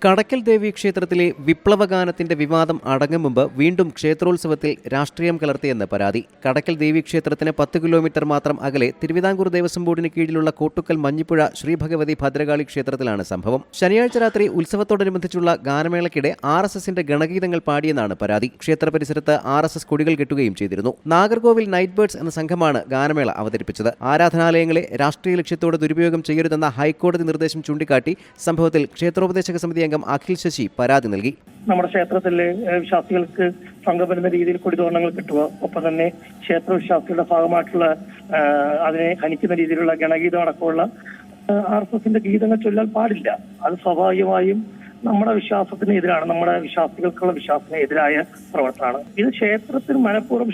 കടക്കൽ ദേവി ക്ഷേത്രത്തിലെ വിപ്ലവഗാനത്തിന്റെ വിവാദം അടങ്ങും മുമ്പ് വീണ്ടും ക്ഷേത്രോത്സവത്തിൽ രാഷ്ട്രീയം കലർത്തിയെന്ന് പരാതി. കടക്കൽ ദേവി ക്ഷേത്രത്തിന് 10 കിലോമീറ്റർ മാത്രം അകലെ തിരുവിതാംകൂർ ദേവസ്വം ബോർഡിന് കീഴിലുള്ള കോട്ടുക്കൽ മഞ്ഞിപ്പുഴ ശ്രീ ഭഗവതി ഭദ്രകാളി ക്ഷേത്രത്തിലാണ് സംഭവം. ശനിയാഴ്ച രാത്രി ഉത്സവത്തോടനുബന്ധിച്ചുള്ള ഗാനമേളയ്ക്കിടെ RSSന്റെ ഗണഗീതങ്ങൾ പാടിയെന്നാണ് പരാതി. ക്ഷേത്ര പരിസരത്ത് RSS കൊടികൾ കെട്ടുകയും ചെയ്തിരുന്നു. നാഗർകോവിൽ നൈറ്റ് ബേർഡ്സ് എന്ന സംഘമാണ് ഗാനമേള അവതരിപ്പിച്ചത്. ആരാധനാലയങ്ങളെ രാഷ്ട്രീയ ലക്ഷ്യത്തോടെ ദുരുപയോഗം ചെയ്യരുതെന്ന ഹൈക്കോടതി നിർദ്ദേശം ചൂണ്ടിക്കാട്ടി സംഭവത്തിൽ ക്ഷേത്രോപദേശക സമിതി അംഗം അഖിൽ ശശി പരാതി നൽകി. നമ്മുടെ ക്ഷേത്രത്തിലെ വിശ്വാസികൾക്ക് പങ്കുവരുന്ന രീതിയിൽ കൊടിതോരണങ്ങൾ കിട്ടുക, ഒപ്പം തന്നെ ക്ഷേത്ര വിശ്വാസികളുടെ ഭാഗമായിട്ടുള്ള അതിനെ ഹനിക്കുന്ന രീതിയിലുള്ള ഗണഗീതം അടക്കമുള്ള RSSന്റെ ഗീതങ്ങൾ ചൊല്ലാൻ പാടില്ല. അത് സ്വാഭാവികമായും നമ്മുടെ വിശ്വാസത്തിന് എതിരാണ്, നമ്മുടെ വിശ്വാസികൾക്കുള്ള വിശ്വാസത്തിന് എതിരായ പ്രവർത്തനമാണ്. ഇത് ക്ഷേത്രത്തിന് മനഃപൂർവ്വം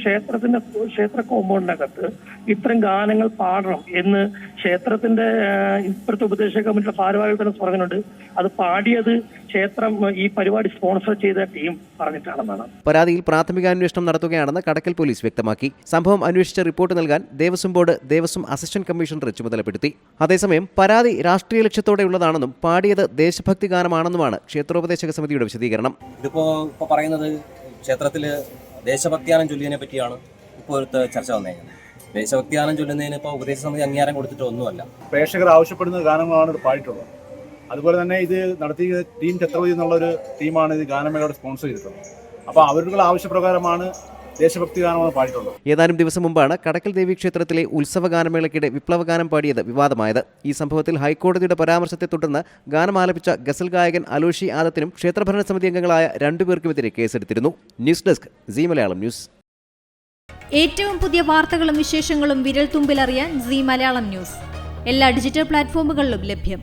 ക്ഷേത്ര കോമ്പൗണ്ടിനകത്ത് ഇത്തരം ഗാനങ്ങൾ പാടണം എന്ന് ക്ഷേത്രത്തിന്റെ ഇപ്പോഴത്തെ ഉപദേശക കമ്മിറ്റിയുടെ ഭാരവാഹികൾ തന്നെ പറഞ്ഞിട്ടുണ്ട്. അത് പാടിയത് ക്ഷേത്രം ഈ പരിപാടി സ്പോൺസർ ചെയ്ത ടീം പറഞ്ഞിട്ടാണെന്നാണ്. പരാതിയിൽ പ്രാഥമികാന്വേഷണം നടത്തുകയാണെന്ന് കടക്കൽ പോലീസ് വ്യക്തമാക്കി. സംഭവം അന്വേഷിച്ച് റിപ്പോർട്ട് നൽകാൻ ദേവസ്വം ബോർഡ് ദേവസ്വം അസിസ്റ്റന്റ് കമ്മീഷണറെ ചുമതലപ്പെടുത്തി. അതേസമയം പരാതി രാഷ്ട്രീയ ലക്ഷ്യത്തോടെയുള്ളതാണെന്നും പാടിയത് ദേശഭക്തി ഗാനമാണെന്നുമാണ് ക്ഷേത്രോപദേശക സമിതിയുടെ വിശദീകരണം. ഇതിപ്പോ പറയുന്നത് ക്ഷേത്രത്തില് ദേശഭക്തിഗാനം ചൊല്ലിയതിനെ പറ്റിയാണ് ഇപ്പോൾ ചർച്ച വന്നേക്കുന്നത്. ദേശഭക്തിഗാനം ചൊല്ലുന്നതിന് ഇപ്പോൾ ഉപദേശ സമിതി അംഗീകാരം കൊടുത്തിട്ട് ഒന്നുമല്ല. പ്രേക്ഷകർ ആവശ്യപ്പെടുന്ന ഗാനങ്ങളാണ് ഇത് പാടിയിട്ടുള്ളത്. അതുപോലെ തന്നെ ഇത് നടത്തിയ ടീം ഛത്രപതി എന്നുള്ളൊരു ടീമാണ് ഇത് ഗാനമേളയോട് സ്പോൺസർ ചെയ്തിട്ടുള്ളത്. അപ്പോൾ അവരുടെ ആവശ്യപ്രകാരമാണ് ദേശഭക്തി ഗാനമാണ് പാടിയിട്ടുള്ളത്. ഏതാനും ദിവസം മുമ്പാണ് കടക്കൽ ദേവി ക്ഷേത്രത്തിലെ ഉത്സവ ഗാനമേളയ്ക്കിടെ വിപ്ലവഗാനം പാടിയത് വിവാദമായത്. ഈ സംഭവത്തിൽ ഹൈക്കോടതിയുടെ പരാമർശത്തെ തുടർന്ന് ഗാനം ആലപിച്ച ഗസൽ ഗായകൻ അലോഷി ആദത്തിനും ക്ഷേത്രഭരണ സമിതി അംഗങ്ങളായ 2 പേർക്കുമെതിരെ കേസെടുത്തിരുന്നു. News desk Zee Malayalam news. ഏറ്റവും പുതിയ വാർത്തകളും വിശേഷങ്ങളും വിരൽ തുമ്പിലറിയാൻ സീ മലയാളം ന്യൂസ് എല്ലാ ഡിജിറ്റൽ പ്ലാറ്റ്ഫോമുകളിലും ലഭ്യം.